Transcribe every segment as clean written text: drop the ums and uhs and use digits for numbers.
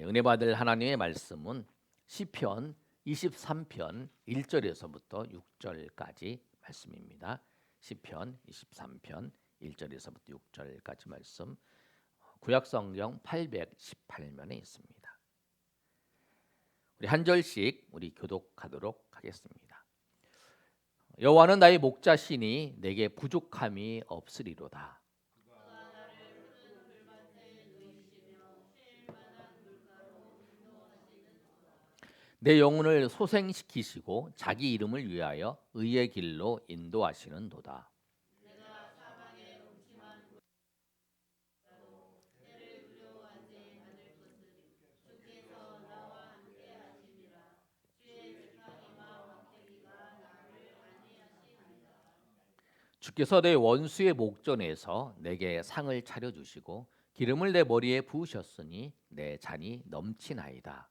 은혜 받을 하나님의 말씀은 시편 23편 1절에서부터 6절까지 말씀입니다. 시편 23편 1절에서부터 6절까지 말씀, 구약성경 818면에 있습니다. 우리 한 절씩 우리 교독하도록 하겠습니다. 여호와는 나의 목자시니 내게 부족함이 없으리로다. 내 영혼을 소생시키시고 자기 이름을 위하여 의의 길로 인도하시는도다. 주께서 내 원수의 목전에서 내게 상을 차려주시고 기름을 내 머리에 부으셨으니 내 잔이 넘치나이다.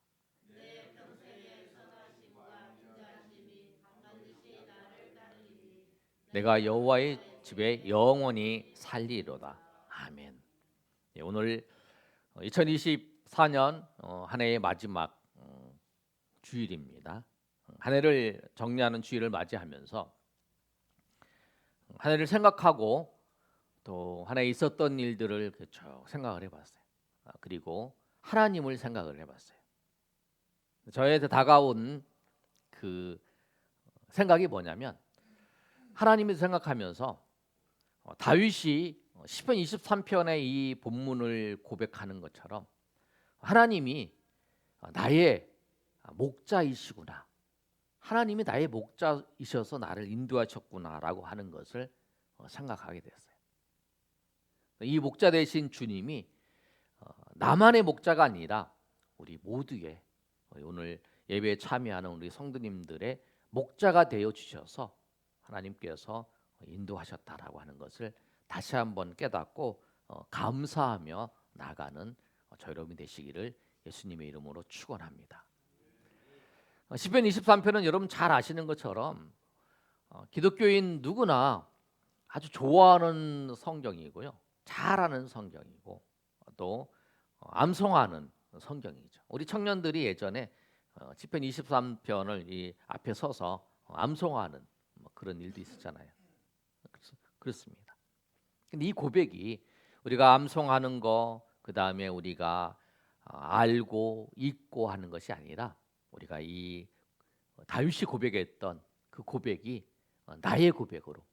내가 여호와의 집에 영원히 살리로다. 아멘. 오늘 2024년 한 해의 마지막 주일입니다. 한 해를 정리하는 주일을 맞이하면서 한 해를 생각하고 또 한 해에 있었던 일들을 쭉 생각을 해봤어요. 그리고 하나님을 생각을 해봤어요. 저에게 다가온 그 생각이 뭐냐면, 하나님을 생각하면서 다윗이 시편 23편의 이 본문을 고백하는 것처럼 하나님이 나의 목자이시구나, 하나님이 나의 목자이셔서 나를 인도하셨구나라고 하는 것을 생각하게 됐어요. 이 목자 되신 주님이 나만의 목자가 아니라 우리 모두의, 오늘 예배에 참여하는 우리 성도님들의 목자가 되어 주셔서 하나님께서 인도하셨다라고 하는 것을 다시 한번 깨닫고 감사하며 나가는 저 여러분이 되시기를 예수님의 이름으로 축원합니다. 시편 23편은 여러분 잘 아시는 것처럼 기독교인 누구나 아주 좋아하는 성경이고요, 잘 아는 성경이고 또 암송하는 성경이죠. 우리 청년들이 예전에 시편 23편을 이 앞에 서서 암송하는 그런 일도 있었잖아요. 그렇습니다. 근데 이 고백이 우리가 암송하는 거, 그 다음에 우리가 알고 읽고 하는 것이 아니라, 우리가 이 다윗이 고백했던 그 고백이 나의 고백으로,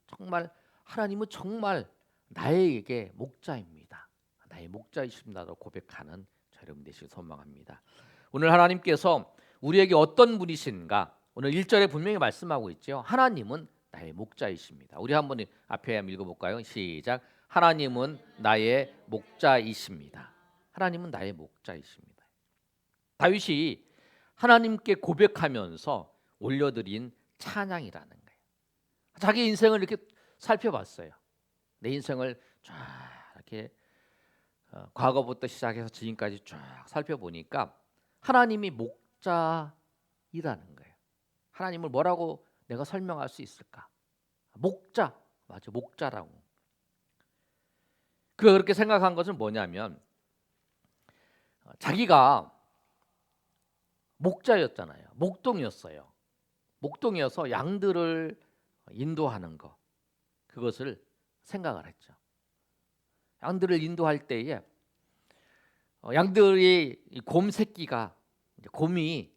정말 하나님은 정말 나에게 목자입니다, 나의 목자이십니다라고 고백하는 여러분 되시길 소망합니다. 오늘 하나님께서 우리에게 어떤 분이신가, 오늘 1절에 분명히 말씀하고 있죠. 하나님은 나의 목자이십니다. 우리 한번 앞에 한번 읽어볼까요? 시작. 하나님은 나의 목자이십니다. 하나님은 나의 목자이십니다. 다윗이 하나님께 고백하면서 올려드린 찬양이라는 거예요. 자기 인생을 이렇게 살펴봤어요. 내 인생을 쫙 이렇게 과거부터 시작해서 지금까지 쫙 살펴보니까 하나님이 목자이라는 거예요. 하나님을 뭐라고 내가 설명할 수 있을까? 목자, 맞아, 목자라고. 그가 그렇게 생각한 것은 뭐냐면, 자기가 목자였잖아요. 목동이었어요. 목동이어서 양들을 인도하는 것, 그것을 생각을 했죠. 양들을 인도할 때에 양들이 곰 새끼가, 곰이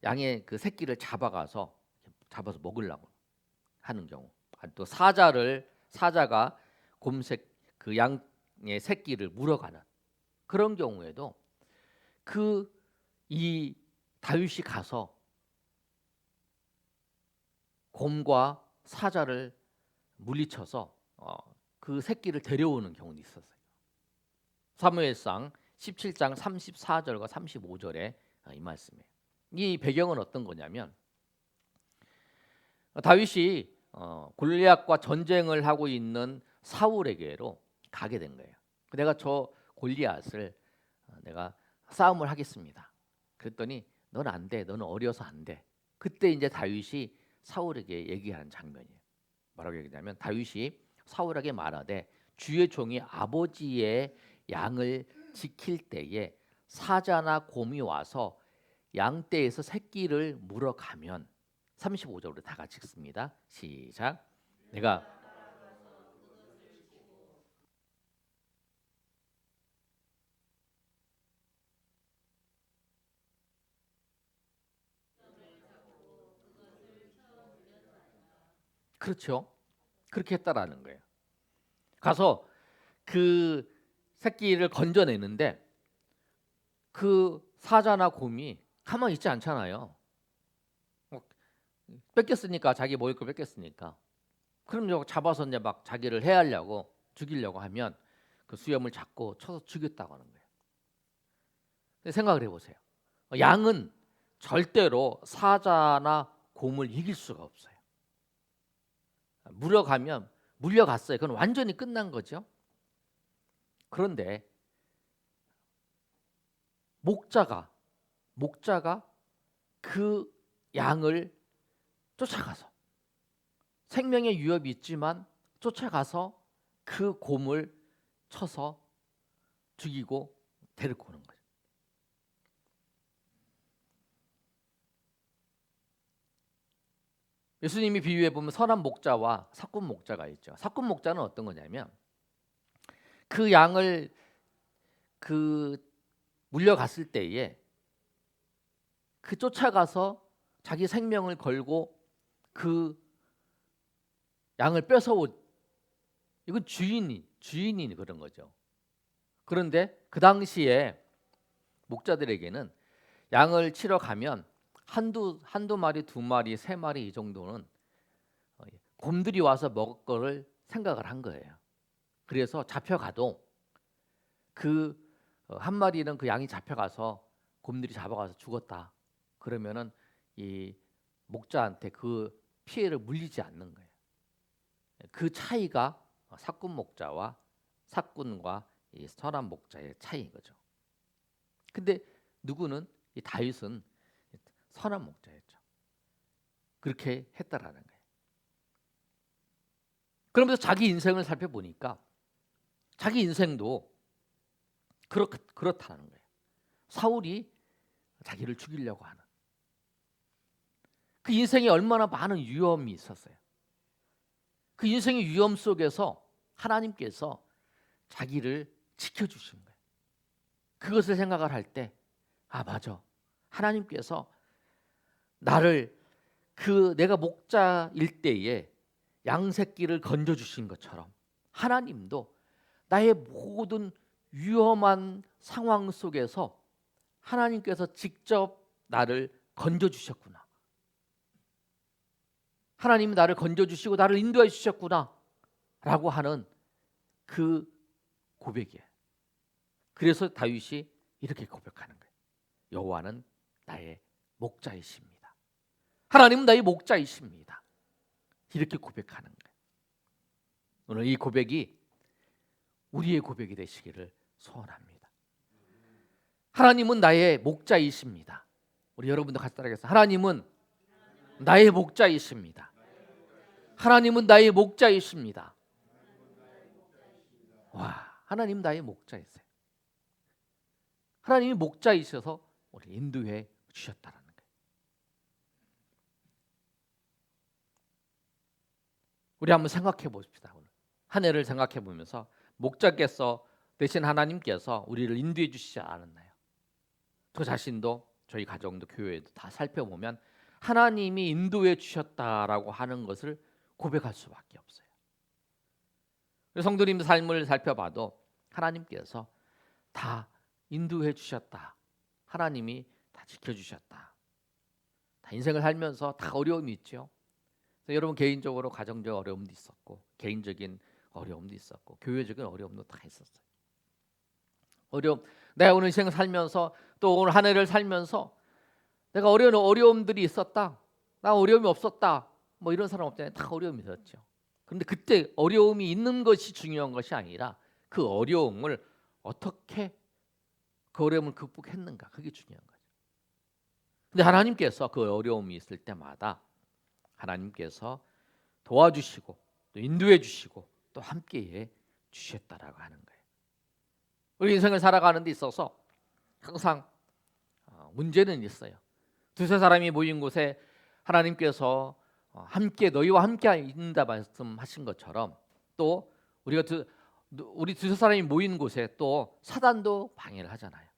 양의 그 새끼를 잡아서 먹으려고 하는 경우, 또 사자가 그 양의 새끼를 물어가는 그런 경우에도 이 다윗이 가서 곰과 사자를 물리쳐서 그 새끼를 데려오는 경우도 있었어요. 사무엘상 17장 34절과 35절에 이 말씀이에요. 이 배경은 어떤 거냐면, 다윗이 골리앗과 전쟁을 하고 있는 사울에게로 가게 된 거예요. 내가 저 골리앗을 내가 싸움을 하겠습니다. 그랬더니 넌 안 돼, 너는 어려서 안 돼. 그때 이제 다윗이 사울에게 얘기하는 장면이에요. 뭐라고 얘기하냐면, 다윗이 사울에게 말하되 주의 종이 아버지의 양을 지킬 때에 사자나 곰이 와서 양떼에서 새끼를 물어가면 35절로 다 같이 읽습니다. 시작. 내가 그렇죠. 그렇게 했다라는 거예요. 가서 그 새끼를 건져내는데 그 사자나 곰이 가만히 있지 않잖아요. 뺏겼으니까 자기 먹을 걸 뺏겼으니까. 그럼 이거 잡아서 이제 막 자기를 해하려고 죽이려고 하면 그 수염을 잡고 쳐서 죽였다고 하는 거예요. 근데 생각을 해보세요. 양은 절대로 사자나 곰을 이길 수가 없어요. 물려갔어요. 그건 완전히 끝난 거죠. 그런데 목자가 그 양을 쫓아가서 생명의 위협이 있지만 쫓아가서 그 곰을 쳐서 죽이고 데리고 오는 거죠. 예수님이 비유해 보면 선한 목자와 삭군 목자가 있죠. 삭군 목자는 어떤 거냐면 그 양을 그 물려갔을 때에 그 쫓아가서 자기 생명을 걸고 그 양을 뺏어오. 이건 주인이 그런 거죠. 그런데 그 당시에 목자들에게는 양을 치러 가면 한두 마리, 두 마리, 세 마리 이 정도는 곰들이 와서 먹을 거를 생각을 한 거예요. 그래서 잡혀가도 그 한 마리는 그 양이 잡혀가서 곰들이 잡아가서 죽었다. 그러면은 이 목자한테 그 피해를 물리지 않는 거예요. 그 차이가 삭군 목자와 삭군과 이 선한 목자의 차이인 거죠. 근데 누구는 이 다윗은 선한 목자였죠. 그렇게 했다라는 거예요. 그러면서 자기 인생을 살펴보니까 자기 인생도 그렇다는 거예요. 사울이 자기를 죽이려고 하는 그 인생에 얼마나 많은 위험이 있었어요. 그 인생의 위험 속에서 하나님께서 자기를 지켜주신 거예요. 그것을 생각을 할 때 맞아. 하나님께서 나를 내가 목자일 때에 양새끼를 건져주신 것처럼 하나님도 나의 모든 위험한 상황 속에서 하나님께서 직접 나를 건져주셨구나. 하나님이 나를 건져주시고 나를 인도해 주셨구나 라고 하는 그 고백이에요. 그래서 다윗이 이렇게 고백하는 거예요. 여호와는 나의 목자이십니다. 하나님은 나의 목자이십니다. 이렇게 고백하는 거예요. 오늘 이 고백이 우리의 고백이 되시기를 소원합니다. 하나님은 나의 목자이십니다. 우리 여러분도 같이 따라하겠습니다. 하나님은 나의 목자이십니다. 하나님은 나의 목자이십니다. 와, 하나님 나의 목자이세요. 하나님이 목자이셔서 우리 인도해 주셨다는 거예요. 우리 한번 생각해 봅시다. 오늘 한 해를 생각해 보면서 목자께서 대신 하나님께서 우리를 인도해 주시지 않았나요? 저 자신도 저희 가정도 교회도 다 살펴보면 하나님이 인도해 주셨다라고 하는 것을 고백할 수밖에 없어요. 성도님 삶을 살펴봐도 하나님께서 다 인도해 주셨다. 하나님이 다 지켜주셨다. 다 인생을 살면서 다 어려움이 있죠. 여러분 개인적으로 가정적 어려움도 있었고 개인적인 어려움도 있었고 교회적인 어려움도 다 있었어요. 내가 오늘 인생을 살면서 또 오늘 한 해를 살면서 내가 어려움들이 있었다. 나 어려움이 없었다. 뭐 이런 사람 없잖아요. 다 어려움이 있었죠. 그런데 그때 어려움이 있는 것이 중요한 것이 아니라 그 어려움을 어떻게 그 어려움을 극복했는가 그게 중요한 거죠. 근데 하나님께서 그 어려움이 있을 때마다 하나님께서 도와주시고 또 인도해 주시고 또 함께해 주셨다라고 하는 거예요. 우리 인생을 살아가는 데 있어서 항상 문제는 있어요. 두세 사람이 모인 곳에 하나님께서 함께 너희와 함께 있는다 말씀하신 것처럼 또 우리 두세 사람이 모인 곳에 또 사단도 방해를 하잖아요.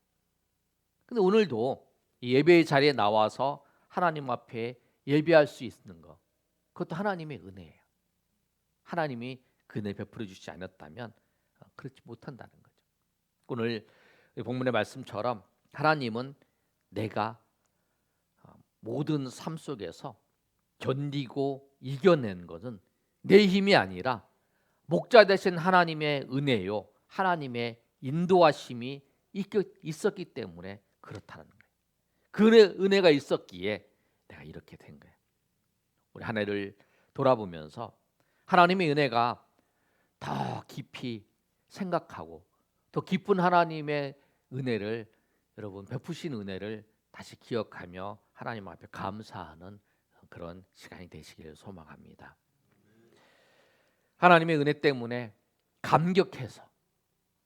근데 오늘도 이 예배의 자리에 나와서 하나님 앞에 예배할 수 있는 것, 그것도 하나님의 은혜예요. 하나님이 그 은혜 베풀어 주시지 않았다면 그렇지 못한다는 거죠. 오늘 본문의 말씀처럼 하나님은 내가 모든 삶 속에서 견디고 이겨낸 것은 내 힘이 아니라 목자 되신 하나님의 은혜요, 하나님의 인도하심이 있었기 때문에 그렇다는 거예요. 그 은혜가 있었기에 내가 이렇게 된 거예요. 우리 한 해를 돌아보면서 하나님의 은혜가 더 깊이 생각하고 더 깊은 하나님의 은혜를, 여러분 베푸신 은혜를 다시 기억하며 하나님 앞에 감사하는 그런 시간이 되시기를 소망합니다. 하나님의 은혜 때문에 감격해서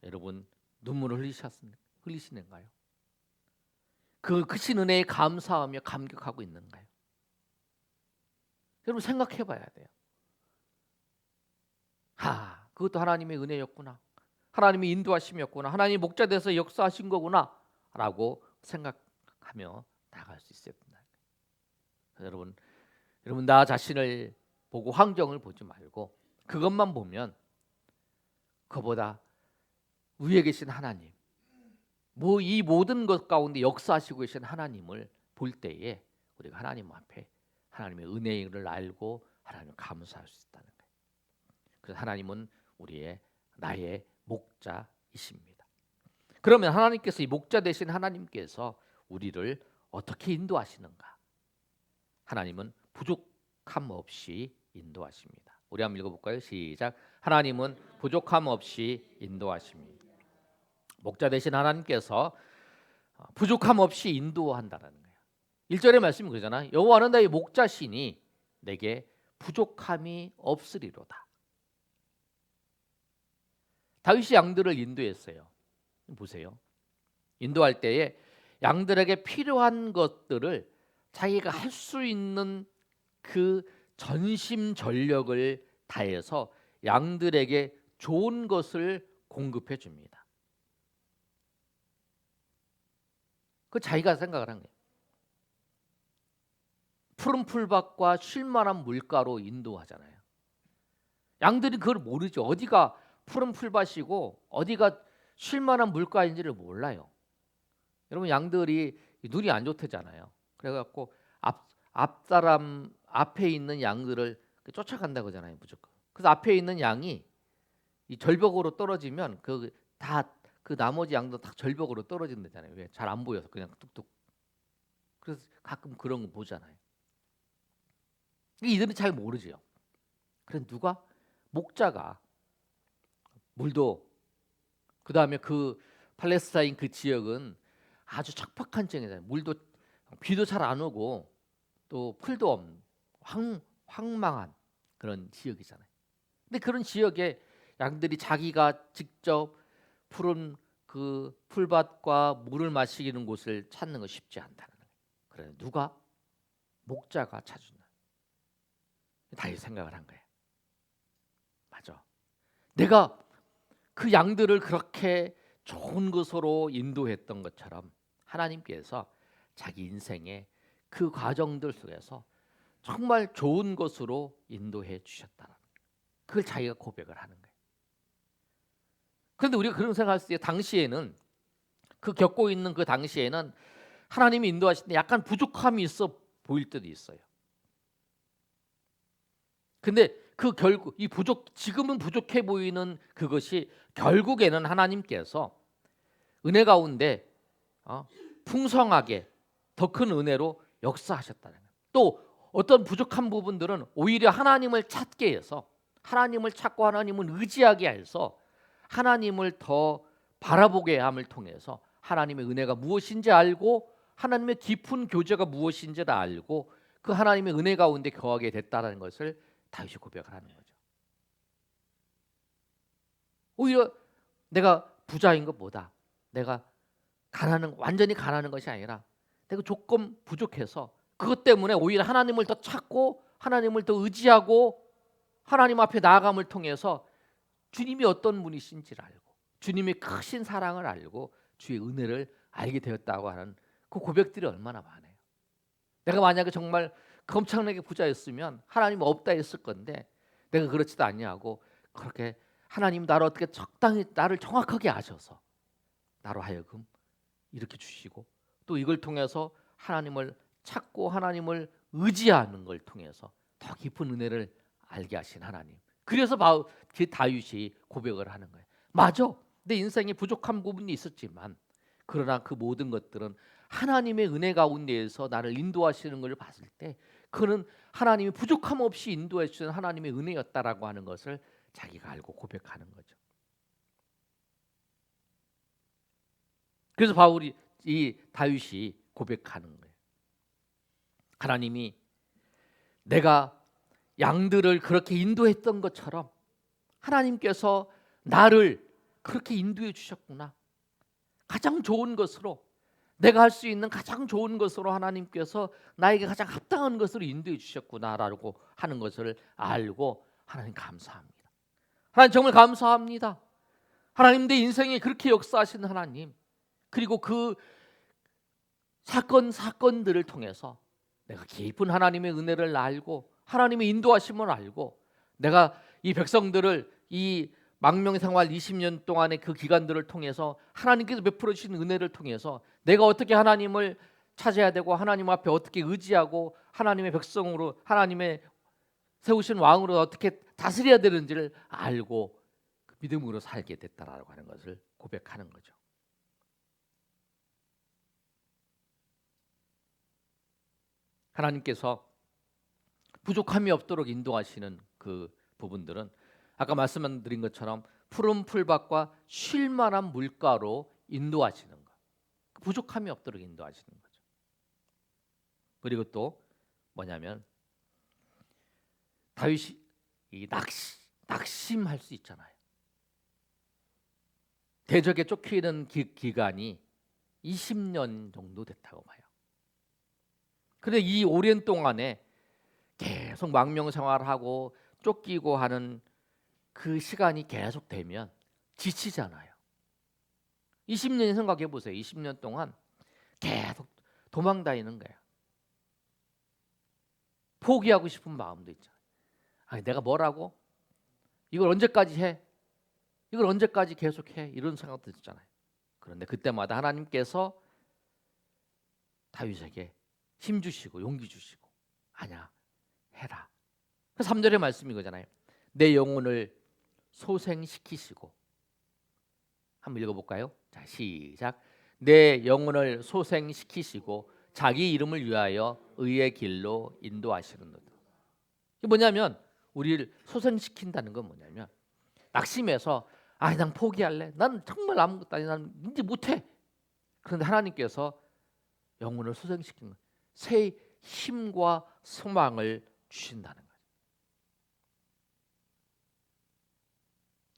여러분 눈물을 흘리시는가요? 그 크신 은혜에 감사하며 감격하고 있는가요? 여러분 생각해 봐야 돼요. 그것도 하나님의 은혜였구나. 하나님의 인도하심이었구나. 하나님이 목자 돼서 역사하신 거구나 라고 생각하며 나갈 수 있어야 된다. 여러분 나 자신을 보고 환경을 보지 말고 그것만 보면 그보다 위에 계신 하나님, 이 모든 것 가운데 역사하시고 계신 하나님을 볼 때에 우리가 하나님 앞에 하나님의 은혜를 알고 하나님을 감사할 수 있다는 거예요. 그래서 하나님은 나의 목자이십니다. 그러면 하나님께서 이 목자 되신 하나님께서 우리를 어떻게 인도하시는가? 하나님은 부족함 없이 인도하십니다. 우리 한번 읽어볼까요? 시작. 하나님은 부족함 없이 인도하십니다. 목자 되신 하나님께서 부족함 없이 인도한다는 거예요. 1절의 말씀이 그러잖아요. 여호와는 나의 목자시니 내게 부족함이 없으리로다. 다윗이 양들을 인도했어요. 보세요. 인도할 때에 양들에게 필요한 것들을 자기가 할 수 있는 그 전심전력을 다해서 양들에게 좋은 것을 공급해 줍니다. 그 자기가 생각을 한 거예요. 푸른 풀밭과 쉴만한 물가로 인도하잖아요. 양들이 그걸 모르죠. 어디가 푸른 풀밭이고 어디가 쉴만한 물가인지를 몰라요. 여러분 양들이 눈이 안 좋대잖아요. 그래갖고 앞사람 앞에 있는 양들을 쫓아간다고 하잖아요. 무조건. 그래서 앞에 있는 양이 이 절벽으로 떨어지면 그 나머지 양도 다 절벽으로 떨어진다잖아요. 왜? 잘 안 보여서 그냥 뚝뚝. 그래서 가끔 그런 거 보잖아요. 이들은 잘 모르죠. 그래서 누가 목자가 물도 그 다음에 그 팔레스타인 그 지역은 아주 척박한 지역이잖아요. 물도 비도 잘 안 오고 또 풀도 없는 황망한 그런 지역이잖아요. 근데 그런 지역에 양들이 자기가 직접 푸른 그 풀밭과 물을 마시는 곳을 찾는 거 쉽지 않다는 거예요. 그래 누가 목자가 찾준다. 다시 생각을 한 거예요. 맞아. 내가 그 양들을 그렇게 좋은 곳으로 인도했던 것처럼 하나님께서 자기 인생의 그 과정들 속에서 정말 좋은 것으로 인도해 주셨다는 거예요. 그걸 자기가 고백을 하는 거예요. 그런데 우리가 그런 생각할 때 당시에는 그 겪고 있는 그 당시에는 하나님이 인도하실 때 약간 부족함이 있어 보일 때도 있어요. 근데 그 결국 지금은 부족해 보이는 그것이 결국에는 하나님께서 은혜 가운데 풍성하게 더 큰 은혜로 역사하셨다는 거예요. 또 어떤 부족한 부분들은 오히려 하나님을 찾게 해서 하나님을 찾고 하나님을 의지하게 해서 하나님을 더 바라보게 함을 통해서 하나님의 은혜가 무엇인지 알고 하나님의 깊은 교제가 무엇인지를 알고 그 하나님의 은혜 가운데 거하게 됐다는 것을 다윗이 고백을 하는 거죠. 오히려 내가 부자인 것보다 내가 완전히 가난한 것이 아니라 내가 조금 부족해서 그것 때문에 오히려 하나님을 더 찾고 하나님을 더 의지하고 하나님 앞에 나아감을 통해서 주님이 어떤 분이신지를 알고 주님의 크신 사랑을 알고 주의 은혜를 알게 되었다고 하는 그 고백들이 얼마나 많아요. 내가 만약에 정말 엄청나게 부자였으면 하나님 없다 했을 건데 내가 그렇지도 아니하고 그렇게 하나님 나를 어떻게 적당히 나를 정확하게 아셔서 나로 하여금 이렇게 주시고 또 이걸 통해서 하나님을 찾고 하나님을 의지하는 걸 통해서 더 깊은 은혜를 알게 하신 하나님. 그래서 다윗이 고백을 하는 거예요. 맞아. 내 인생에 부족한 부분이 있었지만 그러나 그 모든 것들은 하나님의 은혜 가운데에서 나를 인도하시는 걸 봤을 때 그는 하나님이 부족함 없이 인도해 주시는 하나님의 은혜였다라고 하는 것을 자기가 알고 고백하는 거죠. 그래서 이 다윗이 고백하는 거예요. 하나님이 내가 양들을 그렇게 인도했던 것처럼 하나님께서 나를 그렇게 인도해 주셨구나. 가장 좋은 것으로 내가 할 수 있는 가장 좋은 것으로 하나님께서 나에게 가장 합당한 것으로 인도해 주셨구나라고 하는 것을 알고 하나님 감사합니다. 하나님 정말 감사합니다. 하나님 내 인생에 그렇게 역사하시는 하나님 그리고 그 사건들을 통해서 내가 깊은 하나님의 은혜를 알고 하나님의 인도하심을 알고 내가 이 백성들을 이 망명 생활 20년 동안의 그 기간들을 통해서 하나님께서 베풀어 주신 은혜를 통해서 내가 어떻게 하나님을 찾아야 되고 하나님 앞에 어떻게 의지하고 하나님의 백성으로 하나님의 세우신 왕으로 어떻게 다스려야 되는지를 알고 그 믿음으로 살게 됐다라고 하는 것을 고백하는 거죠. 하나님께서 부족함이 없도록 인도하시는 그 부분들은 아까 말씀드린 것처럼 푸른 풀밭과 쉴 만한 물가로 인도하시는 것. 부족함이 없도록 인도하시는 거죠. 그리고 또 뭐냐면 다윗이 이 낙심할 수 있잖아요. 대적에 쫓기는 기간이 20년 정도 됐다고 봐요. 그런데 이 오랜 동안에 계속 망명 생활하고 쫓기고 하는 그 시간이 계속 되면 지치잖아요. 20년 생각해 보세요. 20년 동안 계속 도망다니는 거예요. 포기하고 싶은 마음도 있잖아요. 아니, 내가 뭐라고? 이걸 언제까지 해? 이걸 언제까지 계속해? 이런 생각도 있잖아요. 그런데 그때마다 하나님께서 다윗에게 힘 주시고 용기 주시고 아니야, 해라. 그 3절의 말씀이 거잖아요. 내 영혼을 소생시키시고 한번 읽어볼까요? 자, 시작. 내 영혼을 소생시키시고 자기 이름을 위하여 의의 길로 인도하시는도다. 이게 뭐냐면 우리를 소생시킨다는 건 뭐냐면 낙심해서 난 포기할래. 난 정말 아무것도 아니. 난 이제 못해. 그런데 하나님께서 영혼을 소생시키는 거예요. 새 힘과 소망을 주신다는 거예요.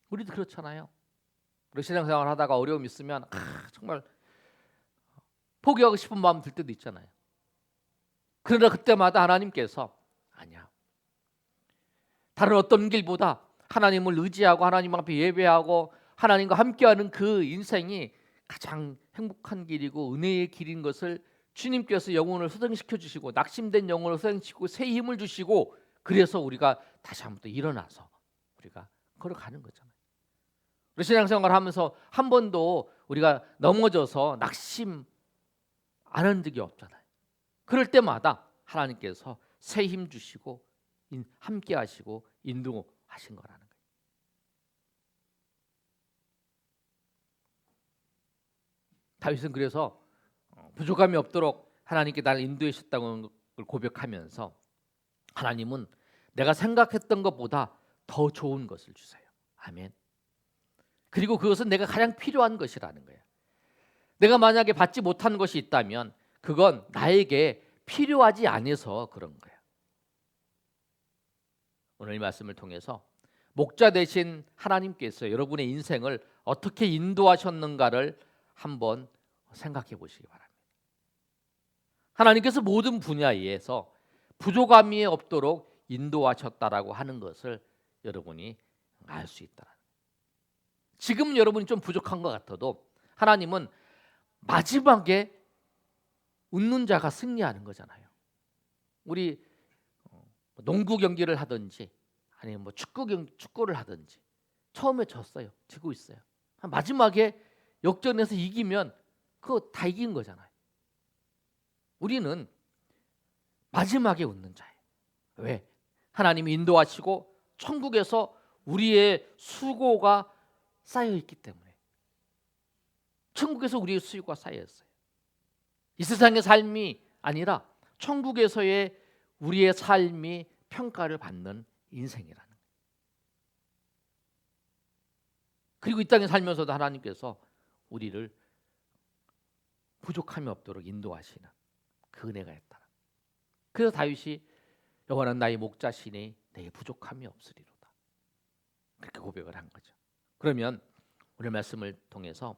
우리도 그렇잖아요. 우리 신앙생활 하다가 어려움 있으면 정말 포기하고 싶은 마음 들 때도 있잖아요. 그러나 그때마다 하나님께서 아니야. 다른 어떤 길보다 하나님을 의지하고 하나님 앞에 예배하고 하나님과 함께하는 그 인생이 가장 행복한 길이고 은혜의 길인 것을 주님께서 영혼을 소생시켜 주시고 낙심된 영혼을 소생시키고 새 힘을 주시고 그래서 우리가 다시 한번 또 일어나서 우리가 걸어가는 거잖아요. 우리 신앙생활 하면서 한 번도 우리가 넘어져서 낙심 안 한 적이 없잖아요. 그럴 때마다 하나님께서 새 힘 주시고 함께 하시고 인도하신 거라는 거예요. 다윗은 그래서 부족함이 없도록 하나님께 나를 인도해 주셨다는 걸 고백하면서 하나님은 내가 생각했던 것보다 더 좋은 것을 주세요. 아멘. 그리고 그것은 내가 가장 필요한 것이라는 거예요. 내가 만약에 받지 못한 것이 있다면 그건 나에게 필요하지 않아서 그런 거예요. 오늘 이 말씀을 통해서 목자 되신 하나님께서 여러분의 인생을 어떻게 인도하셨는가를 한번 생각해 보시기 바랍니다. 하나님께서 모든 분야에서 부족함이 없도록 인도하셨다라고 하는 것을 여러분이 알 수 있다. 지금 여러분이 좀 부족한 것 같아도 하나님은 마지막에 웃는 자가 승리하는 거잖아요. 우리 농구 경기를 하든지 아니면 뭐 축구를 하든지 처음에 졌어요. 지고 있어요. 마지막에 역전해서 이기면 그거 다 이긴 거잖아요. 우리는 마지막에 웃는 자예요. 왜? 하나님이 인도하시고 천국에서 우리의 수고가 쌓여 있기 때문에. 천국에서 우리의 수고가 쌓여 있어요. 이 세상의 삶이 아니라 천국에서의 우리의 삶이 평가를 받는 인생이라는 거예요. 그리고 이 땅에 살면서도 하나님께서 우리를 부족함이 없도록 인도하시는 그 은혜가 있다. 그래서 다윗이 여호와는 나의 목자시니 내게 부족함이 없으리로다. 그렇게 고백을 한 거죠. 그러면 오늘 말씀을 통해서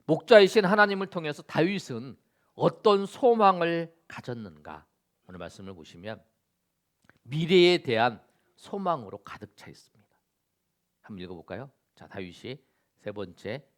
목자이신 하나님을 통해서 다윗은 어떤 소망을 가졌는가? 오늘 말씀을 보시면 미래에 대한 소망으로 가득 차 있습니다. 한번 읽어볼까요? 자, 다윗이 세 번째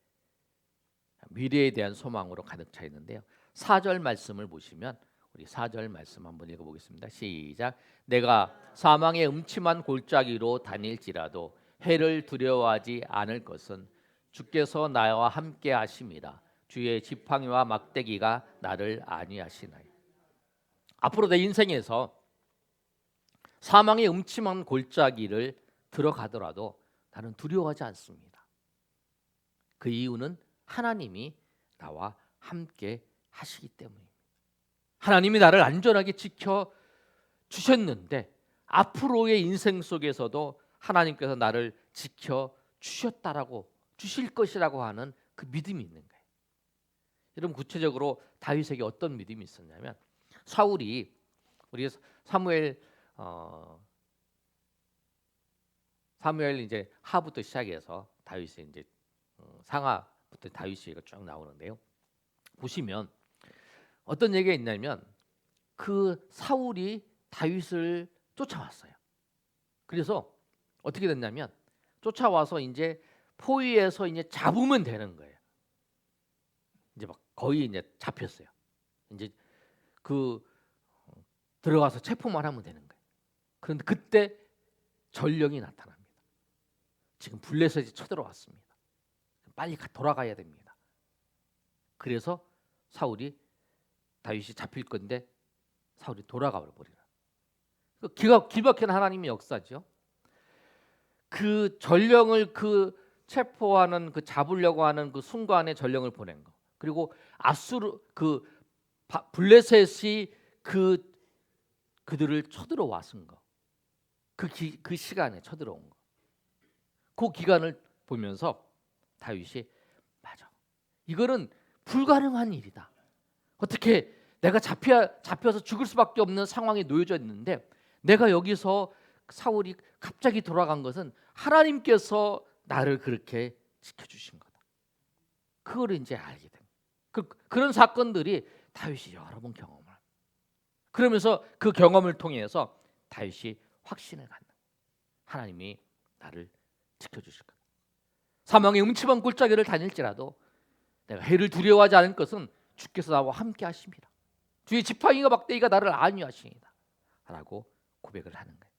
미래에 대한 소망으로 가득 차 있는데요. 4절 말씀을 보시면 우리 4절 말씀 한번 읽어보겠습니다. 시작. 내가 사망의 음침한 골짜기로 다닐지라도 해를 두려워하지 않을 것은 주께서 나와 함께 하심이라. 주의 지팡이와 막대기가 나를 안위하시나이. 앞으로 내 인생에서 사망의 음침한 골짜기를 들어가더라도 나는 두려워하지 않습니다. 그 이유는 하나님이 나와 함께 하시기 때문입니다. 하나님이 나를 안전하게 지켜 주셨는데 앞으로의 인생 속에서도 하나님께서 나를 지켜 주셨다라고 주실 것이라고 하는 그 믿음이 있는 거예요. 여러분 구체적으로 다윗에게 어떤 믿음이 있었냐면 사울이 우리 사무엘 이제 하부터 시작해서 다윗의 이제 상하부터 다윗이 쭉 나오는데요. 보시면 어떤 얘기가 있냐면 그 사울이 다윗을 쫓아왔어요. 그래서 어떻게 됐냐면 쫓아와서 이제 포위해서 이제 잡으면 되는 거예요. 이제 막 거의 이제 잡혔어요. 이제 그 들어가서 체포만 하면 되는 거예요. 그런데 그때 전령이 나타납니다. 지금 블레셋이 쳐들어왔습니다. 빨리 돌아가야 됩니다. 그래서 사울이 다윗이 잡힐 건데 사울이 돌아가 버리라. 기막힌 하나님의 역사죠. 그 전령을 그 체포하는 그 잡으려고 하는 그 순간에 전령을 보낸 거. 그리고 아수르 그 블레셋이 그들을 쳐들어왔은 거. 그 시간에 쳐들어온 거. 그 기간을 보면서 다윗이 맞아. 이거는 불가능한 일이다. 어떻게 내가 잡혀서 죽을 수밖에 없는 상황에 놓여져 있는데 내가 여기서 사울이 갑자기 돌아간 것은 하나님께서 나를 그렇게 지켜주신 거다. 그걸 이제 알게 됩니다. 그런 사건들이 다윗이 여러 번 경험을 합니다. 그러면서 그 경험을 통해서 다윗이 확신을 갖는 하나님이 나를 지켜주실 거다. 사망의 음침한 골짜기를 다닐지라도 내가 해를 두려워하지 않을 것은 주께서 나와 함께 하심이라. 주의 지팡이가 막대기가 나를 안위하시니라 라고 고백을 하는 거예요.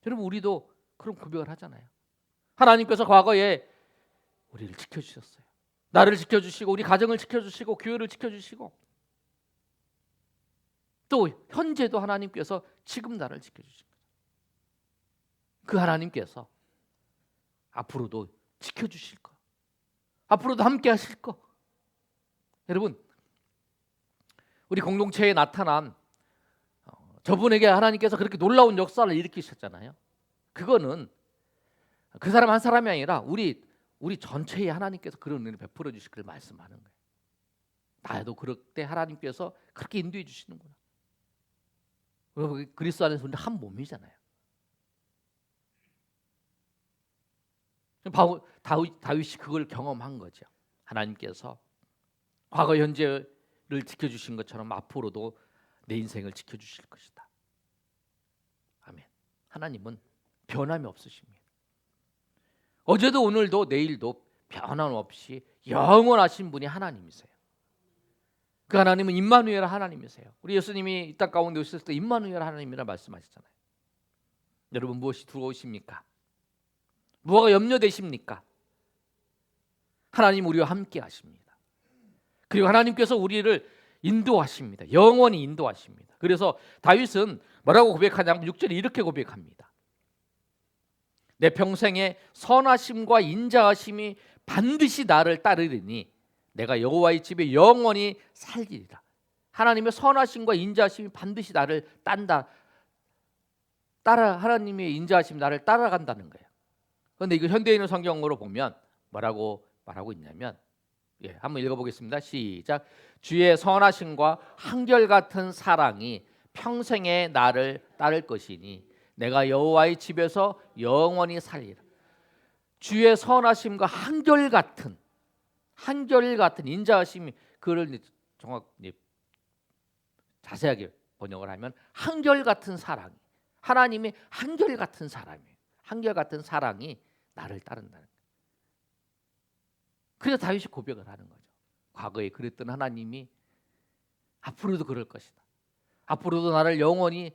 여러분 우리도 그런 고백을 하잖아요. 하나님께서 과거에 우리를 지켜주셨어요. 나를 지켜주시고 우리 가정을 지켜주시고 교회를 지켜주시고 또 현재도 하나님께서 지금 나를 지켜주신 거죠. 그 하나님께서 앞으로도 지켜주실 거, 앞으로도 함께 하실 거. 여러분 우리 공동체에 나타난 저분에게 하나님께서 그렇게 놀라운 역사를 일으키셨잖아요. 그거는 그 사람 한 사람이 아니라 우리 전체에 하나님께서 그런 은혜를 베풀어 주실 걸 말씀하는 거예요. 나도 그럴 때 하나님께서 그렇게 인도해 주시는구나. 그리스도 안에서 우리 한 몸이잖아요. 다윗이 그걸 경험한 거죠. 하나님께서 과거 현재를 지켜주신 것처럼 앞으로도 내 인생을 지켜주실 것이다. 아멘. 하나님은 변함이 없으십니다. 어제도 오늘도 내일도 변함없이 영원하신 분이 하나님이세요. 그 하나님은 임마누엘 하나님이세요. 우리 예수님이 이 땅 가운데 오셨을 때 임마누엘 하나님이라 말씀하셨잖아요. 여러분 무엇이 두려우십니까? 무엇가 염려되십니까? 하나님 우리와 함께 하십니다. 그리고 하나님께서 우리를 인도하십니다. 영원히 인도하십니다. 그래서 다윗은 뭐라고 고백하냐면 6절에 이렇게 고백합니다. 내 평생에 선하심과 인자하심이 반드시 나를 따르리니 내가 여호와의 집에 영원히 살리리라. 하나님의 선하심과 인자하심이 반드시 나를 하나님의 인자하심이 나를 따라간다는 거예요. 그런데 이거 현대인의 성경으로 보면 뭐라고 말하고 있냐면, 한번 읽어보겠습니다. 시작. 주의 선하심과 한결같은 사랑이 평생에 나를 따를 것이니 내가 여호와의 집에서 영원히 살리라. 주의 선하심과 한결같은 인자하심이, 그를 자세하게 번역을 하면 한결같은 사랑이, 하나님의 한결같은 사랑이에요. 한결같은 사랑이 나를 따른다는 거예요. 그래서 다윗이 고백을 하는 거죠. 과거에 그랬던 하나님이 앞으로도 그럴 것이다. 앞으로도 나를 영원히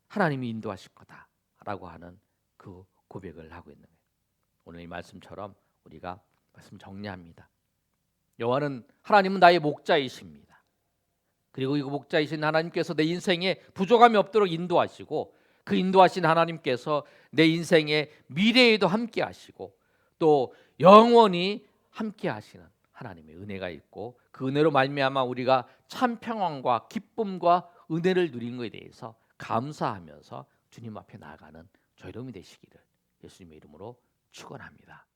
하나님이 인도하실 거다라고 하는 그 고백을 하고 있는 거예요. 오늘 이 말씀처럼 우리가 말씀 정리합니다. 하나님은 나의 목자이십니다. 그리고 이 목자이신 하나님께서 내 인생에 부족함이 없도록 인도하시고, 그 인도하신 하나님께서 내 인생의 미래에도 함께 하시고 또 영원히 함께 하시는 하나님의 은혜가 있고, 그 은혜로 말미암아 우리가 참 평안과 기쁨과 은혜를 누린 것에 대해서 감사하면서 주님 앞에 나아가는 저희 여러분이 되시기를 예수님의 이름으로 축원합니다.